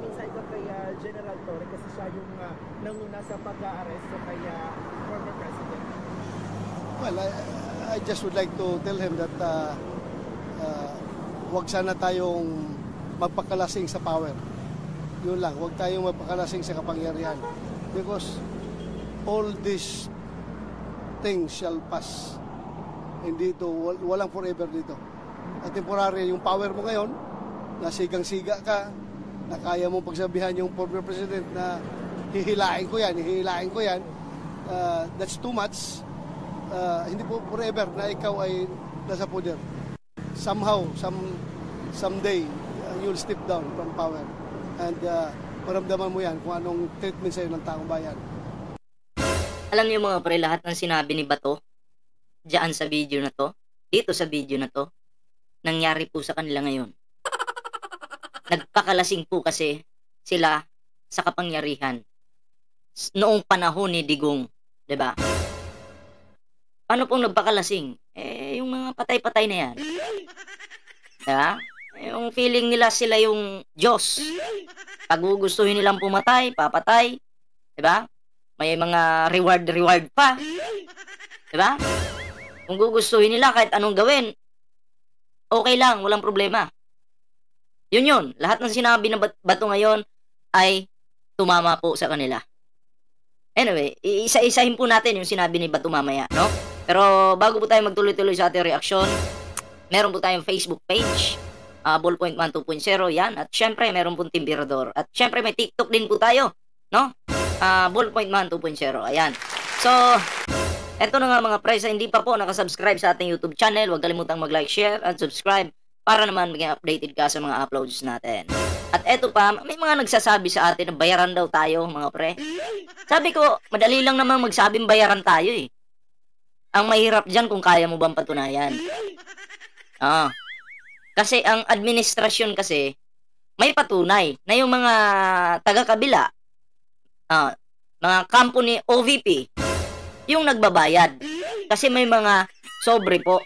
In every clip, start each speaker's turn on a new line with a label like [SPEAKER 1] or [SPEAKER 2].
[SPEAKER 1] mensahe ka kay General Torre kasi siya yung nanguna sa pag-aaresto kay former President?
[SPEAKER 2] Well, I just would like to tell him that huwag sana tayong magpakalasing sa power. Yun lang, huwag tayong magpakalasing sa kapangyarihan. Because all these things shall pass. Hindi ito, walang forever dito. At temporary, yung power mo ngayon, nasigang-siga ka, na kaya mong pagsabihan yung former president na hihilain ko yan, that's too much. Hindi po forever na ikaw ay nasa poder. Somehow, someday, you'll step down from power. And maramdaman mo yan kung anong treatment sa'yo ng taong bayan.
[SPEAKER 3] Alam niyo mga pre, lahat ng sinabi ni Bato diyan sa video na to, dito sa video na to, nangyari po sa kanila ngayon. Nagpakalasing po kasi sila sa kapangyarihan noong panahon ni Digong, 'di ba? Paano pong nagpakalasing? Yung mga patay-patay na yan. 'Di ba? Yung feeling nila sila yung Diyos. Pag gugustuhin nilang pumatay, papatay. 'Di ba? May mga reward pa. 'Di ba? Kung gugustuhin nila kahit anong gawin, okay lang, walang problema. Yun. Lahat ng sinabi ng Bato ngayon ay tumama po sa kanila. Anyway, isa-isahin po natin yung sinabi ni Bato mamaya, no? Pero bago po tayo magtuloy-tuloy sa ating reaksyon, meron po tayong Facebook page, Ballpoint Man 2.0, yan. At syempre, meron pong Timbirador. At syempre, may TikTok din po tayo, no? Ballpoint Man 2.0, ayan. So, eto na nga mga pre, sa hindi pa po nakasubscribe sa ating YouTube channel, huwag kalimutang mag-like, share, at subscribe para naman maging updated ka sa mga uploads natin. At eto pa, may mga nagsasabi sa atin na bayaran daw tayo mga pre. Sabi ko, madali lang naman magsabing bayaran tayo eh. Ang mahirap dyan kung kaya mo bang patunayan. Kasi ang administrasyon kasi, may patunay na yung mga taga-kabila, mga company OVP, yung nagbabayad. Kasi may mga sobre po.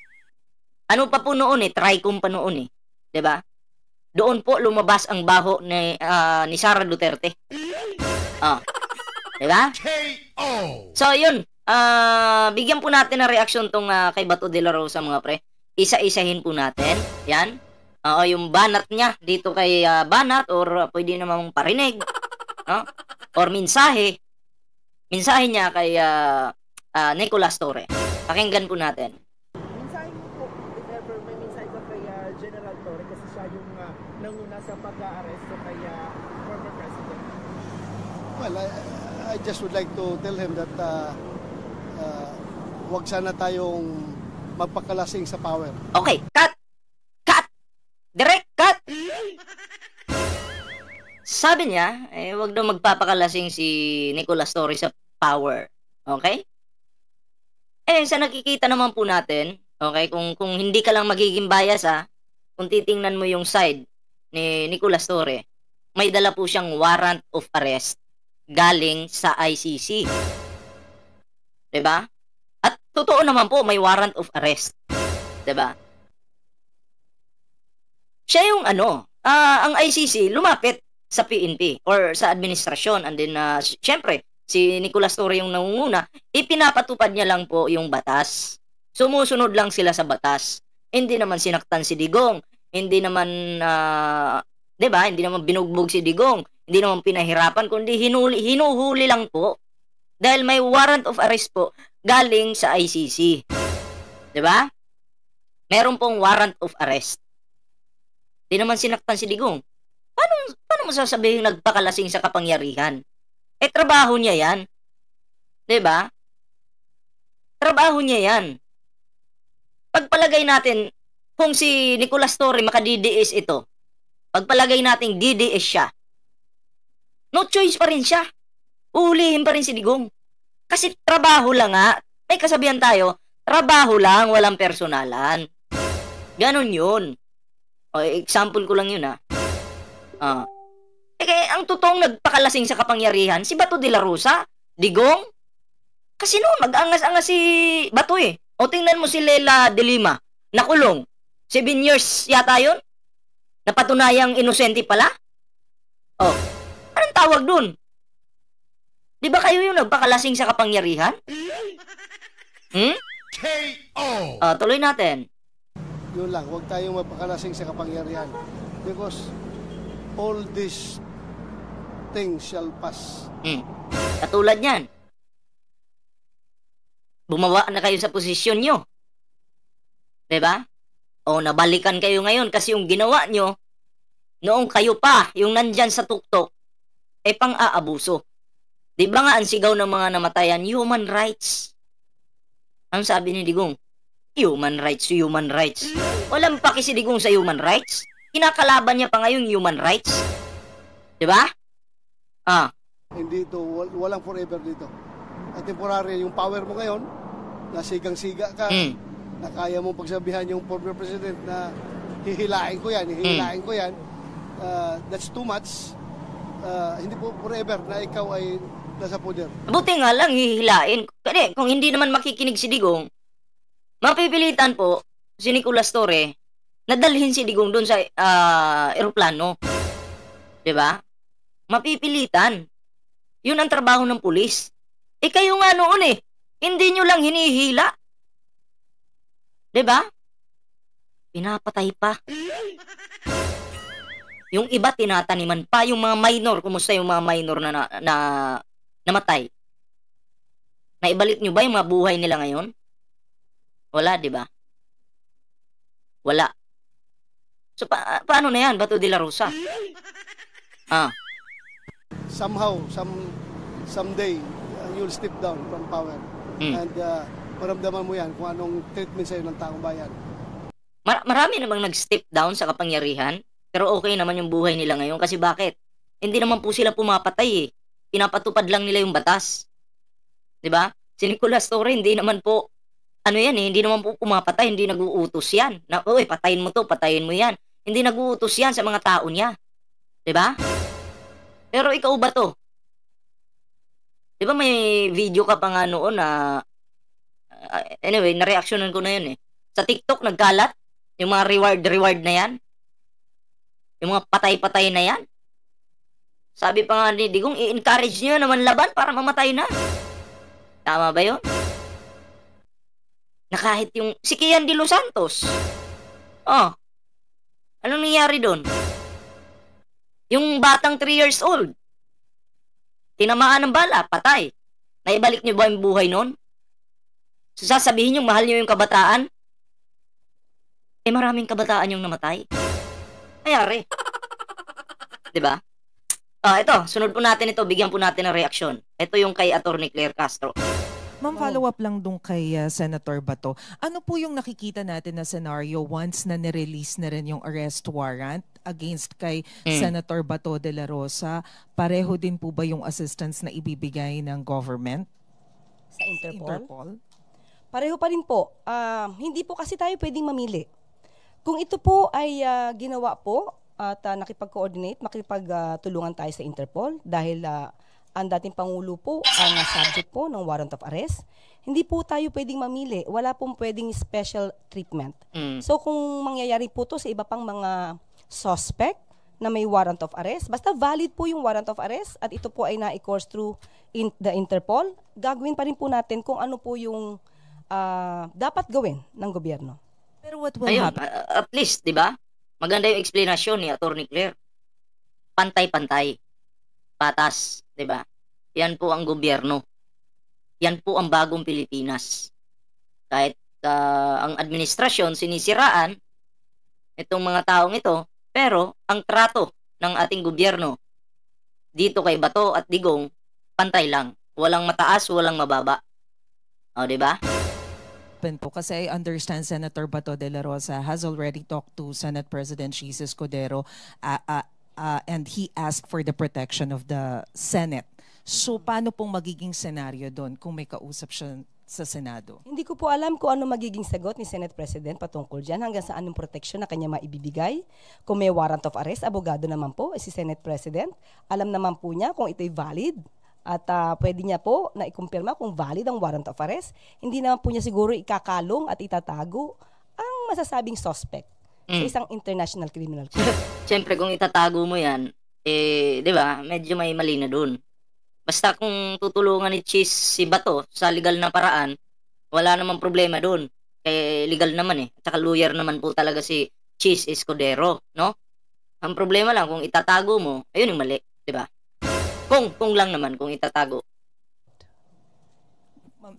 [SPEAKER 3] Ano pa po noon eh, Tricom pa noon eh. 'Di ba? Doon po lumabas ang baho ni Sara Duterte. 'Di ba? So yun, bigyan po natin ng reaksyon tong kay Bato de la Rosa mga pre. Isa-isahin po natin. Yan. Yung banat niya dito kay Banat or pwede namang parinig, no? Or mensahe niya kay Nicolas Torre. Pakinggan po natin.
[SPEAKER 1] Mensahe mo po, if ever may mensahe ka kay General Torre kasi siya yung nanguna sa pag-aaresto kay former President.
[SPEAKER 2] Well, I just would like to tell him that huwag sana tayong magpakalasing sa power.
[SPEAKER 3] Okay, cut! Direct cut! Sabi niya, wag daw magpapakalasing si Nicolas Torre sa power. Okay? Sa nakikita naman po natin, okay, kung hindi ka lang magiging bias kung titingnan mo yung side ni Nicolas Torre, may dala po siyang warrant of arrest galing sa ICC. 'Di ba? At totoo naman po, may warrant of arrest. 'Di ba? Siya yung ang ICC lumapit sa PNP or sa administrasyon, and then syempre si Nicolas Torre yung nangunguna, ipinapatupad niya lang po yung batas. Sumusunod lang sila sa batas. Hindi naman sinaktan si Digong, hindi naman 'di ba? Hindi naman binugbog si Digong, hindi naman pinahirapan, kundi hinuhuli lang po. Dahil may warrant of arrest po galing sa ICC. 'Di ba? Meron pong warrant of arrest. Hindi naman sinaktan si Digong. Paano mo sasabihin nagpakalasing sa kapangyarihan? Trabaho niya yan. 'Di ba? Trabaho niya yan. Pagpalagay natin, kung si Nicolas Torre maka-DDS ito, pagpalagay natin DDS siya, no choice pa rin siya. Uhulihin pa rin si Digong. Kasi trabaho lang nga. May kasabihan tayo, trabaho lang, walang personalan. Ganon yun. Example ko lang yun kaya ang totoong nagpakalasing sa kapangyarihan, si Bato de la Rosa, Digong. Kasi noon, mag-angas-angas si Bato eh. O tingnan mo si Lela de Lima, nakulong. 7 years yata yun. Napatunayang inosente pala. Oh, anong tawag dun? Di ba kayo yung nagpakalasing sa kapangyarihan?
[SPEAKER 4] KO!
[SPEAKER 3] Tuloy natin.
[SPEAKER 2] Yun lang, huwag tayong magpakalasing sa kapangyarihan. Because all these things shall pass.
[SPEAKER 3] Katulad yan. Bumawa na kayo sa posisyon nyo. Diba? O nabalikan kayo ngayon kasi yung ginawa nyo, noong kayo pa, yung nandyan sa tuktok, pang-aabuso. Diba nga ang sigaw ng mga namatayan, human rights. Ang sabi ni Digong, human rights, human rights. Walang paki si Digong sa human rights. Kinakalaban niya pa ngayon human rights. Diba?
[SPEAKER 2] Hindi ito, walang forever dito. At temporary, yung power mo ngayon, nasigang-siga ka, na kaya mong pagsabihan yung former president na hihilain ko yan, that's too much. Hindi po forever na ikaw ay nasa poder.
[SPEAKER 3] Buti nga lang hihilain. Kasi kung hindi naman makikinig si Digong, mapipilitan po si Nicolas Torre na dalhin si Digong doon sa eroplano. Diba? Mapipilitan. Yun ang trabaho ng pulis. Kayo nga noon hindi nyo lang hinihila. Diba? Pinapatay pa. Yung iba tinataniman pa, yung mga minor. Kumusta yung mga minor na namatay? Naibalik nyo ba yung mga buhay nila ngayon? Wala, diba? Wala. So, paano na yan, Bato de la Rosa?
[SPEAKER 2] Somehow, someday, you'll step down from power. And maramdaman mo yan kung anong treatment sa'yo ng taong bayan.
[SPEAKER 3] Marami namang nag-step down sa kapangyarihan, pero okay naman yung buhay nila ngayon. Kasi bakit? Hindi naman po sila pumapatay Pinapatupad lang nila yung batas. Diba? Si Nicolas Torre, hindi naman po, hindi naman po pumapatay, hindi nag-uutos yan. Na, patayin mo to, patayin mo yan. Hindi nag-uutos yan sa mga tao niya. Diba? Pero ikaw ba to? Diba may video ka pa nga noon na, anyway, na-reactionan ko na yun Sa TikTok, nagkalat, yung mga reward na yan. Yung mga patay-patay na yan. Sabi pa nga ni Digong, i-encourage nyo naman laban para mamatay na. Tama ba yun? Na kahit yung si Kian de los Santos. Anong nangyari doon? Yung batang 3 years old. Tinamaan ng bala, patay. Naibalik nyo ba yung buhay noon? So sasabihin nyo, mahal nyo yung kabataan? Maraming kabataan yung namatay. Ayari. Diba? Ito, sunod po natin ito, bigyan po natin ng reaksyon. Ito yung kay Attorney Claire Castro.
[SPEAKER 5] Ma'am, follow up lang dun kay Senator Bato. Ano po yung nakikita natin na scenario once na nirelease na rin yung arrest warrant against kay Senator Bato de la Rosa? Pareho din po ba yung assistance na ibibigay ng government?
[SPEAKER 6] Sa Interpol? Pareho pa rin po. Hindi po kasi tayo pwedeng mamili. Kung ito po ay ginawa po at nakipag-coordinate, makipagtulungan tayo sa Interpol dahil ang dating Pangulo po ang subject po ng warrant of arrest, hindi po tayo pwedeng mamili. Wala pong pwedeng special treatment. So kung mangyayari po to sa iba pang mga suspect na may warrant of arrest, basta valid po yung warrant of arrest at ito po ay na-course through the Interpol, gagawin pa rin po natin kung ano po yung dapat gawin ng gobyerno.
[SPEAKER 5] Pero what will happen?
[SPEAKER 3] At least, di ba? Maganda yung explanation ni Attorney Claire. Pantay-pantay. Patas, 'di ba? Yan po ang gobyerno. Yan po ang bagong Pilipinas. Kahit ang administrasyon sinisiraan itong mga taong ito, pero ang trato ng ating gobyerno dito kay Bato at Digong pantay lang. Walang mataas, walang mababa. 'Di ba?
[SPEAKER 5] Po kasi I understand Senator Bato de la Rosa has already talked to Senate President Jesus Cordero and he asked for the protection of the Senate. So paano pong magiging senaryo doon kung may kausap siya sa Senado?
[SPEAKER 6] Hindi ko po alam kung ano magiging sagot ni Senate President patungkol dyan, hanggang saan yung protection na kanya maibibigay. Kung may warrant of arrest, abogado naman po si Senate President. Alam naman po niya kung ito'y valid at pwede niya po na ikumpirma kung valid ang warrant of arrest. Hindi naman po niya siguro ikakalong at itatago ang masasabing suspect sa isang international criminal court.
[SPEAKER 3] Siyempre kung itatago mo yan, di ba, medyo may mali na dun. Basta kung tutulungan ni Cheese si Bato sa legal na paraan, wala namang problema dun. Legal naman At saka lawyer naman po talaga si Cheese Escudero, no? Ang problema lang kung itatago mo, ayun yung mali, di ba? Kung lang naman, kung itatago.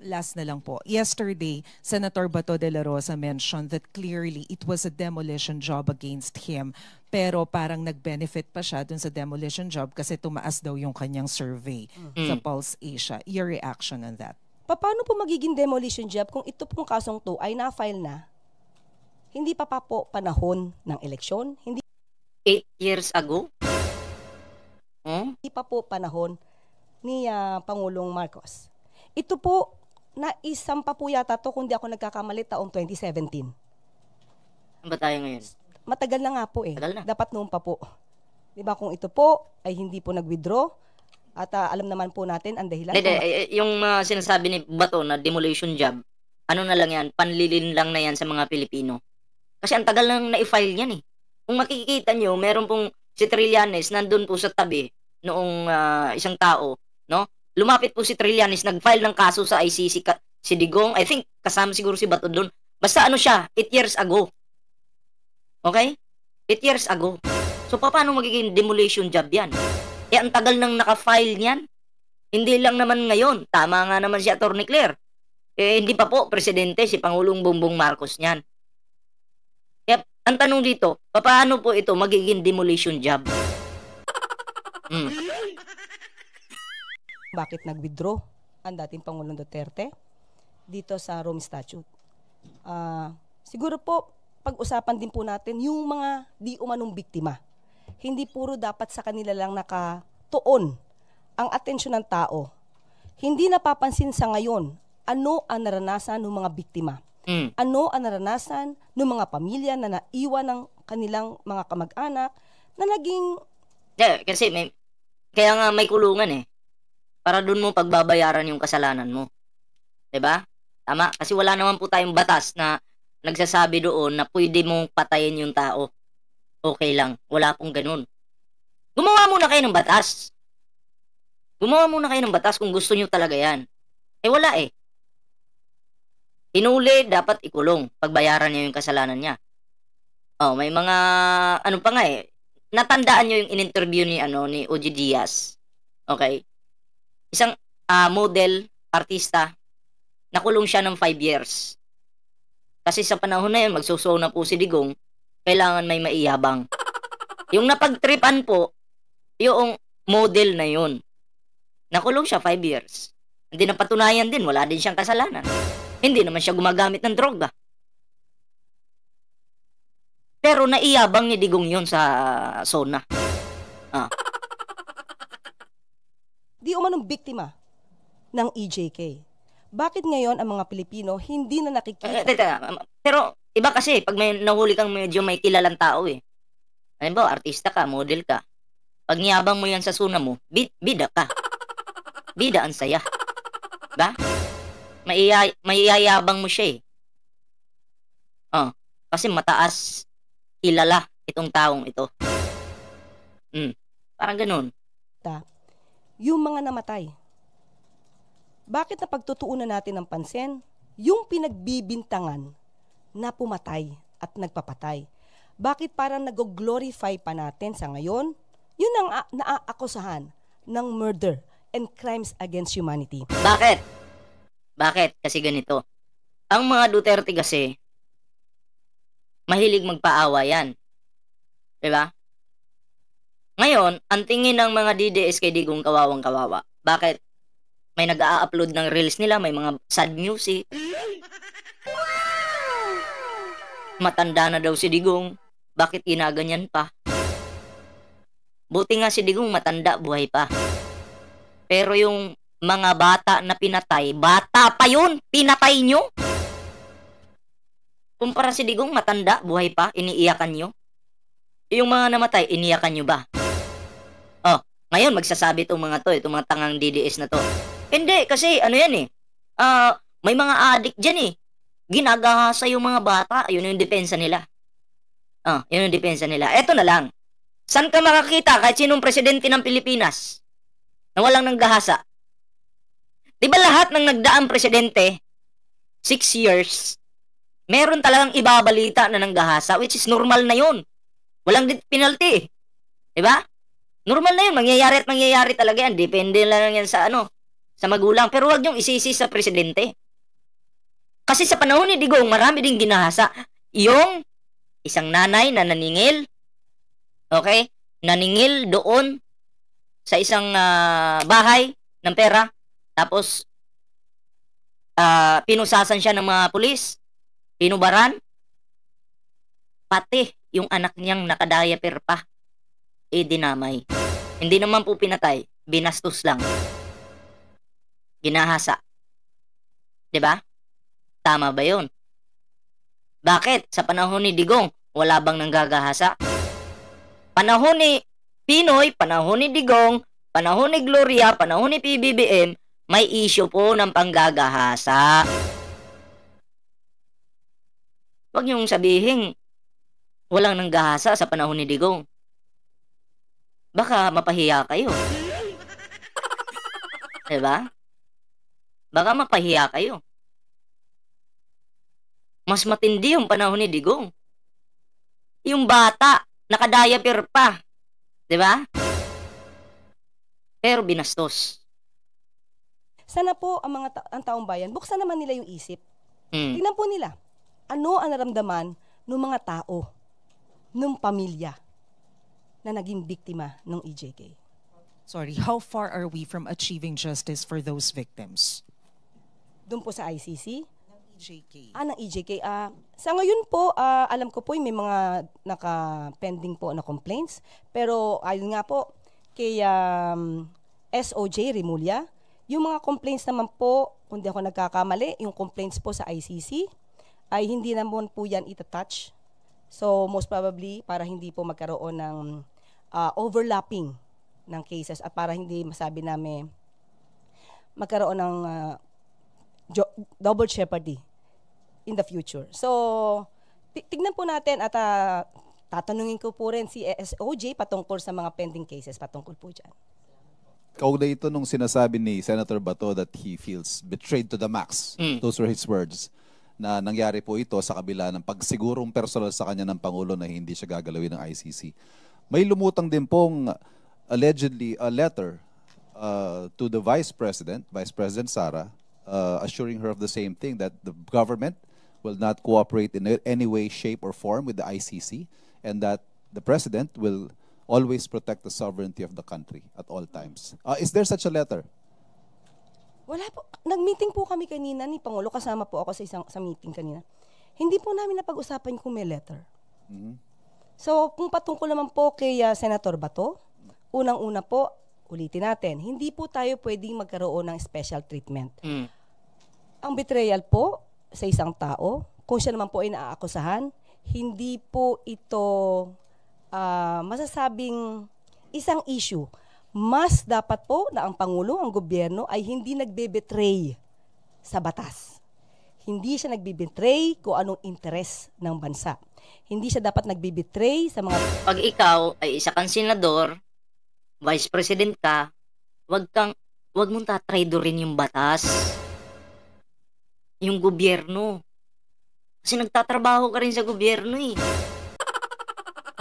[SPEAKER 5] Last na lang po. Yesterday, Senator Bato de la Rosa mentioned that clearly it was a demolition job against him. Pero parang nag-benefit pa siya dun sa demolition job kasi tumaas daw yung kanyang survey sa Pulse Asia. Your reaction on that?
[SPEAKER 6] Paano po magiging demolition job kung ito pong kasong to ay na-file na? Hindi pa po panahon ng eleksyon? Hindi
[SPEAKER 3] 8 years ago?
[SPEAKER 6] pa po panahon ni Pangulong Marcos. Ito po, naisampa po yata to kung di ako nagkakamali taong 2017.
[SPEAKER 3] Saan ba tayo ngayon?
[SPEAKER 6] Matagal na nga po
[SPEAKER 3] Tagal na.
[SPEAKER 6] Dapat noon pa po. Diba kung ito po ay hindi po nag-withdraw at alam naman po natin ang dahilan.
[SPEAKER 3] Yung sinasabi ni Bato na demolition job, ano na lang yan, panlilin lang na yan sa mga Pilipino. Kasi ang tagal nang na-file yan Kung makikita nyo, meron pong si Trillanes nandun po sa tabi noong isang tao, no? Lumapit po si Trillanes, nag-file ng kaso sa ICC si Digong. I think kasama siguro si Bato doon. Basta ano siya, 8 years ago. Okay? 8 years ago. So paano magiging demolition job yan? Ang tagal nang naka-file niyan. Hindi lang naman ngayon. Tama nga naman si Atty. Claire. Hindi pa po presidente si Pangulong Bongbong Marcos niyan. Kaya ang tanong dito, paano po ito magiging demolition job?
[SPEAKER 6] Bakit nag-withdraw ang dating Pangulong Duterte dito sa Rome Statute? Siguro po, pag-usapan din po natin yung mga di umanong biktima. Hindi puro dapat sa kanila lang nakatuon ang atensyon ng tao. Hindi napapansin sa ngayon ano ang naranasan ng mga biktima. Ano ang naranasan ng mga pamilya na naiwan ng kanilang mga kamag-anak na naging...
[SPEAKER 3] Kasi kaya nga may kulungan para doon mo pagbabayaran yung kasalanan mo. 'Di ba? Tama? Kasi wala naman po tayong batas na nagsasabi doon na pwede mong patayin yung tao. Okay lang. Wala pong ganun. Gumawa muna kayo ng batas. Gumawa muna kayo ng batas kung gusto nyo talaga yan. Wala Hinuli, dapat ikulong. Pagbayaran niya yung kasalanan niya. May mga, ano pa nga natandaan nyo yung in-interview ni OG Diaz. Okay? Isang model, artista, nakulong siya ng 5 years. Kasi sa panahon na yun, magsuso na po si Digong, kailangan may maiyabang. Yung napagtripan po, yung model na yun, nakulong siya 5 years. Hindi napatunayan din, wala din siyang kasalanan. Hindi naman siya gumagamit ng droga. Pero naiyabang ni Digong yun sa SONA.
[SPEAKER 6] Di umanong biktima ng EJK. Bakit ngayon ang mga Pilipino hindi na nakikita?
[SPEAKER 3] Pero iba kasi pag may nahuli kang medyo may kilalang tao Halimbawa, artista ka, model ka. Pag niyabang mo yan sa SONA mo, bida ka. Bida ang saya. Ba? Maiyayabang mo siya kasi mataas kilala itong taong ito. Parang ganun.
[SPEAKER 6] Yung mga namatay. Bakit na pagtutuunan natin ng pansin yung pinagbibintangan na pumatay at nagpapatay? Bakit parang nag-glorify pa natin sa ngayon? Yun ang naaakusahan ng murder and crimes against humanity.
[SPEAKER 3] Bakit? Kasi ganito. Ang mga Duterte kasi, mahilig magpaawa yan. Diba? Ngayon, ang tingin ng mga DDS kay Digong kawawang-kawawa. Bakit? May nag-a-upload ng reels nila, may mga sad music. Matanda na daw si Digong. Bakit ginaganyan pa? Buti nga si Digong matanda, buhay pa. Pero yung mga bata na pinatay, bata pa yun! Pinatay nyo! Kumpara si Digong matanda, buhay pa, iniiyakan nyo. Yung mga namatay, iniyakan nyo ba? Ngayon magsasabi itong mga to, itong mga tangang DDS na to. Hindi, kasi ano yan may mga addict dyan ginagahasa yung mga bata, yun yung depensa nila. Yun yung depensa nila. Eto na lang. Saan ka makakita kahit sinong presidente ng Pilipinas na walang nanggahasa? Di ba lahat ng nagdaang presidente, 6 years, meron talagang ibabalita na nanggahasa, which is normal na yun. Walang penalty. Di ba? Normal na yun. Mangyayari at mangyayari talaga yan. Depende lang yan sa sa magulang. Pero wag niyong isisi sa presidente. Kasi sa panahon ni Digong, marami ding ginahasa. Yung isang nanay na naningil, okay? Naningil doon sa isang bahay ng pera. Tapos, pinusasan siya ng mga pulis. Pinubaran. Pati yung anak niyang nakadiaper pa, dinamay. Hindi naman po pinatay. Binastos lang. Ginahasa. 'Di ba? Tama ba yun? Bakit? Sa panahon ni Digong, wala bang nanggagahasa? Panahon ni Pinoy, panahon ni Digong, panahon ni Gloria, panahon ni PBBM, may issue po ng panggagahasa. Huwag niyong sabihin, walang nanggahasa sa panahon ni Digong. Baka mapahiya kayo. Diba? Baka mapahiya kayo. Mas matindi yung panahon ni Digong. Yung bata, nakadiaper pa. Diba? Pero binastos.
[SPEAKER 6] Sana po ang taong bayan, buksan naman nila yung isip. Tingnan po nila, ano ang naramdaman ng mga tao, ng pamilya na naging biktima ng EJK.
[SPEAKER 5] Sorry, how far are we from achieving justice for those victims?
[SPEAKER 6] Doon po sa ICC?
[SPEAKER 5] EJK.
[SPEAKER 6] Ng EJK. Sa ngayon po, alam ko po may mga naka-pending po na complaints. Pero ayun nga po, kay SOJ Rimulya, yung mga complaints naman po, kung di ako nagkakamali, yung complaints po sa ICC, ay hindi naman po yan itatouch. So most probably, para hindi po magkaroon ng overlapping ng cases at para hindi masabi namin magkaroon ng double jeopardy in the future. So, tignan po natin at tatanungin ko po rin si SOJ patungkol sa mga pending cases patungkol po dyan.
[SPEAKER 4] Kaugnay ito nung sinasabi ni Senator Bato that he feels betrayed to the max. Those were his words. Na nangyari po ito sa kabila ng pagsigurong personal sa kanya ng Pangulo na hindi siya gagalawin ng ICC. May lumutang din pong allegedly a letter to the Vice President Sara, assuring her of the same thing, that the government will not cooperate in any way, shape, or form with the ICC, and that the President will always protect the sovereignty of the country at all times. Is there such a letter?
[SPEAKER 6] Wala po. Nag-meeting po kami kanina ni Pangulo, kasama po ako sa meeting kanina. Hindi po namin napag-usapan kung may letter. So, kung patungkol naman po kay Senator Bato, unang-una po, ulitin natin, hindi po tayo pwedeng magkaroon ng special treatment. Ang betrayal po sa isang tao, kung siya naman po ay naaakusahan, hindi po ito masasabing isang issue. Mas dapat po na ang Pangulo, ang gobyerno ay hindi nagbe-betray sa batas. Hindi siya nagbe-betray kung anong interes ng bansa. Hindi siya dapat nagbe-betray sa mga...
[SPEAKER 3] Pag ikaw ay isa kang senador, vice president ka, wag mong tatraidorin yung batas. Yung gobyerno. Kasi nagtatrabaho ka rin sa gobyerno eh.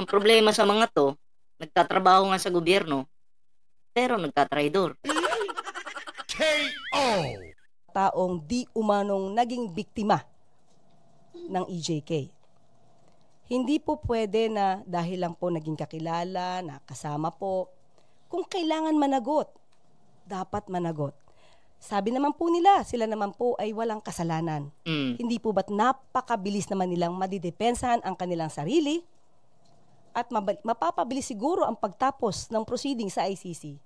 [SPEAKER 3] Ang problema sa mga to, nagtatrabaho nga sa gobyerno, pero nagtatraidor.
[SPEAKER 4] KO!
[SPEAKER 6] Taong di umanong naging biktima ng EJK. Hindi po pwede na dahil lang po naging kakilala, nakasama po, kung kailangan managot, dapat managot. Sabi naman po nila, sila naman po ay walang kasalanan. Hindi po ba't napakabilis naman nilang madidepensahan ang kanilang sarili at mapapabilis siguro ang pagtapos ng proceeding sa ICC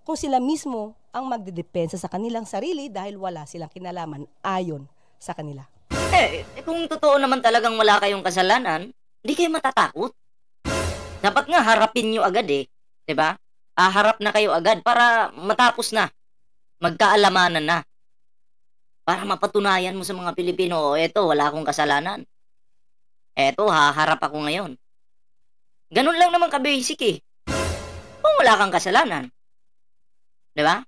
[SPEAKER 6] kung sila mismo ang magdidepensa sa kanilang sarili dahil wala silang kinalaman ayon sa kanila.
[SPEAKER 3] Kung totoo naman talagang wala kayong kasalanan, hindi kayo matatakot. Dapat nga harapin nyo agad eh. 'Di ba? Harap na kayo agad para matapos na. Magkaalamanan na. Para mapatunayan mo sa mga Pilipino, eto, wala akong kasalanan. Eto, haharap ako ngayon. Ganun lang naman ka-basic eh. wala kang kasalanan. 'Di ba?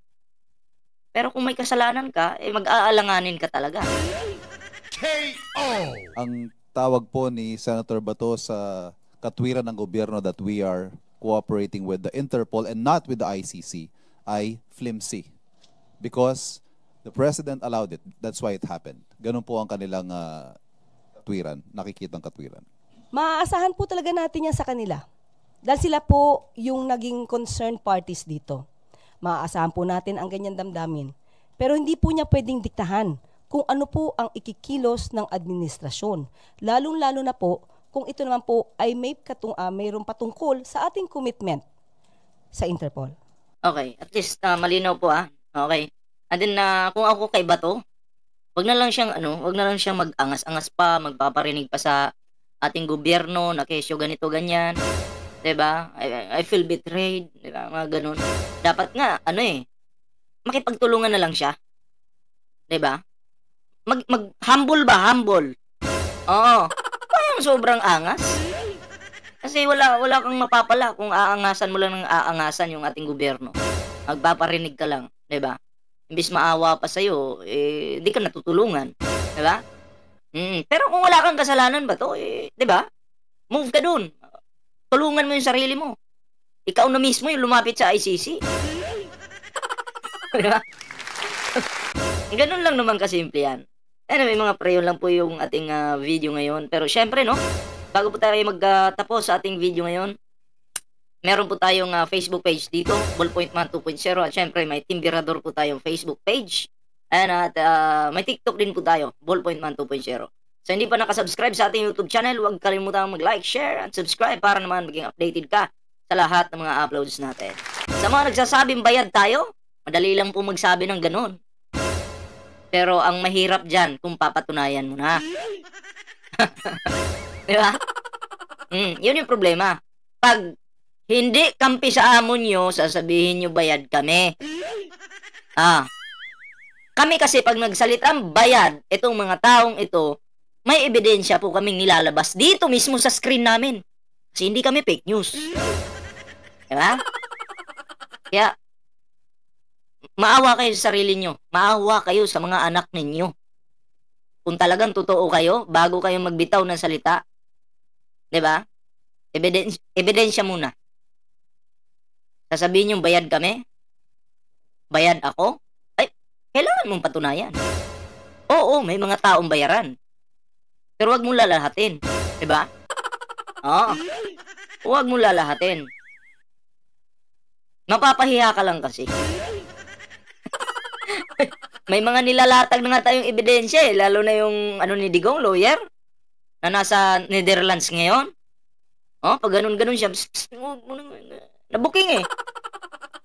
[SPEAKER 3] Pero kung may kasalanan ka, eh mag-aalanganin ka talaga.
[SPEAKER 4] Ang tawag po ni Senator Bato sa katwiran ng gobyerno that we are cooperating with the Interpol and not with the ICC ay flimsy. Because the President allowed it. That's why it happened. Ganun po ang kanilang katwiran, nakikitang katwiran.
[SPEAKER 6] Maaasahan po talaga natin yan sa kanila. Dahil sila po yung naging concerned parties dito. Maaasahan po natin ang ganyan damdamin. Pero hindi po niya pwedeng diktahan kung ano po ang ikikilos ng administrasyon. Lalong-lalo na po kung ito naman po ay mayroong patungkol sa ating commitment sa Interpol.
[SPEAKER 3] Okay, at least malinaw po Okay. And then kung ako kay Bato, wag na lang siyang mag-angas-angas pa, magpaparinig pa sa ating gobyerno na kesyo ganito ganyan. 'Di ba? I feel betrayed, 'di ba? Mga ganun. Dapat nga makipagtulungan na lang siya. 'Di ba? Humble ba? Humble. Oo. Parang sobrang angas. Kasi wala kang mapapala kung aangasan mo lang ng aangasan yung ating gobyerno. Magpaparinig ka lang, 'di ba? Imbis maawa pa sa'yo, di ka natutulungan. 'Di ba? Pero kung wala kang kasalanan ba to, 'di ba? Move ka dun. Tulungan mo yung sarili mo. Ikaw na mismo yung lumapit sa ICC. Diba? Ganun lang naman kasimple yan. Anyway, mga pre, yun lang po yung ating video ngayon. Pero syempre, no, bago po tayo magtapos sa ating video ngayon, meron po tayong Facebook page dito, Ballpoint Man 2.0. At syempre, may Team Virador po tayong Facebook page. At may TikTok din po tayo, Ballpoint Man 2.0. So hindi pa nakasubscribe sa ating YouTube channel, huwag kalimutang mag-like, share, at subscribe para naman maging updated ka sa lahat ng mga uploads natin. Sa mga nagsasabing bayad tayo, madali lang po magsabi ng ganun. Pero ang mahirap dyan kung papatunayan mo na. Diba? Yun yung problema. Pag hindi kampi sa amo nyo, sasabihin nyo bayad kami. Kami kasi pag nagsalitang bayad, itong mga taong ito, may ebidensya po kaming nilalabas dito mismo sa screen namin. Kasi hindi kami fake news. Diba? Kaya, maawa kayo sa sarili nyo. Maawa kayo sa mga anak ninyo. Kung talagang totoo kayo, bago kayo magbitaw ng salita. Diba? Ebidensya muna. Sasabihin nyo, bayad kami? Bayad ako? Ay, kailangan mong patunayan. Oo, may mga taong bayaran. Pero wag mo lalahatin. Diba? Oo. Huwag mo lalahatin. Mapapahiya ka lang kasi. May mga nilalatag na nga tayong ebidensya lalo na yung ni Digong, lawyer, na nasa Netherlands ngayon. Pag ganun-ganun siya, nabuking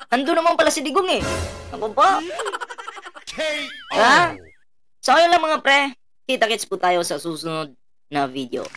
[SPEAKER 3] Nandun naman pala si Digong Ako pa. So, ayun lang mga pre. Kita-kits po tayo sa susunod na video.